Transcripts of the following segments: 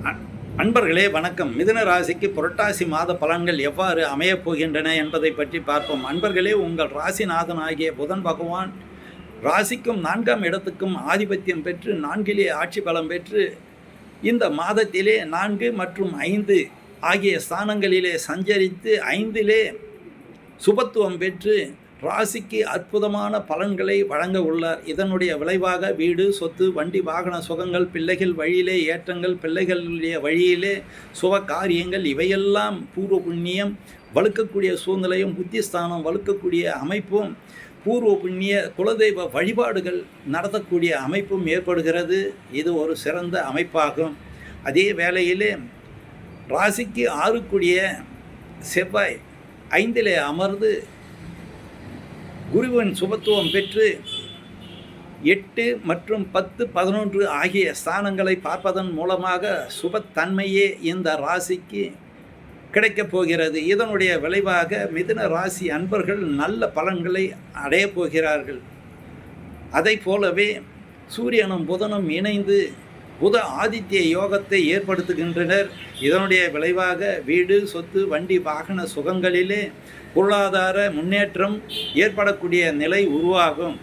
அ- அன்பர்களே வணக்கம். மிதுன ராசிக்கு புரட்டாசி மாத பலன்கள் எவ்வாறு அமையப் போகின்றன என்பதை பற்றி பார்ப்போம். அன்பர்களே, உங்கள் ராசிநாதன் ஆகிய புதன் பகவான் ராசிக்கும் 4ஆம் இடத்துக்கும் ஆதிபத்தியம் பெற்று 4லே ஆட்சி பலம் பெற்று இந்த மாதத்திலே 4 மற்றும் 5 ஆகிய ஸ்தானங்களிலே சஞ்சரித்து 5லே சுபத்துவம் பெற்று ராசிக்கு அற்புதமான பலன்களை வழங்க உள்ளார். இதனுடைய விளைவாக வீடு, சொத்து, வண்டி, வாகன சுகங்கள், பிள்ளைகள் வழியிலே ஏற்றங்கள், பிள்ளைகளுடைய வழியிலே சுப காரியங்கள், இவையெல்லாம் பூர்வ புண்ணியம் வலுக்கக்கூடிய சூழ்நிலையும், புத்திஸ்தானம் வலுக்கக்கூடிய அமைப்பும், பூர்வ புண்ணிய குலதெய்வ வழிபாடுகள் நடத்தக்கூடிய அமைப்பும் ஏற்படுகிறது. இது ஒரு சிறந்த அமைப்பாகும். அதே வேளையிலே ராசிக்கு 6 செவ்வாய் 5லே அமர்ந்து குருவின் சுபத்துவம் பெற்று 8 மற்றும் 10, 11 ஆகிய ஸ்தானங்களை பார்ப்பதன் மூலமாக சுபத்தன்மையே இந்த ராசிக்கு கிடைக்கப் போகிறது. இதனுடைய விளைவாக மிதுன ராசி அன்பர்கள் நல்ல பலன்களை அடையப் போகிறார்கள். அதை போலவே சூரியனும் புதனும் இணைந்து புத ஆதித்ய யோகத்தை ஏற்படுத்துகின்றனர். இதனுடைய விளைவாக வீடு, சொத்து, வண்டி, வாகன சுகங்களிலே பொருளாதார முன்னேற்றம் ஏற்படக்கூடிய நிலை உருவாகும்.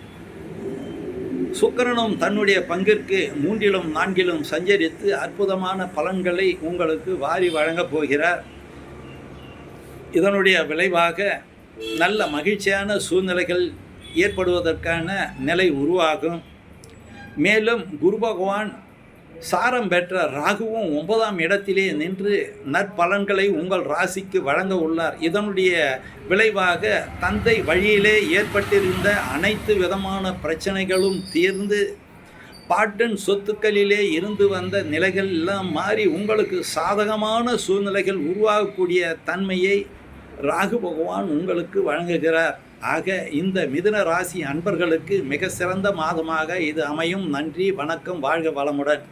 சுக்கிரனும் தன்னுடைய பங்கிற்கு 3லும் 4லும் சஞ்சரித்து அற்புதமான பலன்களை உங்களுக்கு வாரி வழங்கப் போகிறார். இதனுடைய விளைவாக நல்ல மகிழ்ச்சியான சூழ்நிலைகள் ஏற்படுவதற்கான நிலை உருவாகும். மேலும் குரு பகவான் சாரம் பெற்ற ராகுவும் 9ஆம் இடத்திலே நின்று நற்பலன்களை உங்கள் ராசிக்கு வழங்க உள்ளார். இதனுடைய விளைவாக தந்தை வழியிலே ஏற்பட்டிருந்த அனைத்து விதமான பிரச்சனைகளும் தீர்ந்து பாட்டன் சொத்துக்களிலே இருந்து வந்த நிலைகள் எல்லாம் மாறி உங்களுக்கு சாதகமான சூழ்நிலைகள் உருவாகக்கூடிய தன்மையை ராகு பகவான் உங்களுக்கு வழங்குகிறார். ஆக இந்த மிதுன ராசி அன்பர்களுக்கு மிக சிறந்த மாதமாக இது அமையும். நன்றி, வணக்கம், வாழ்க வளமுடன்.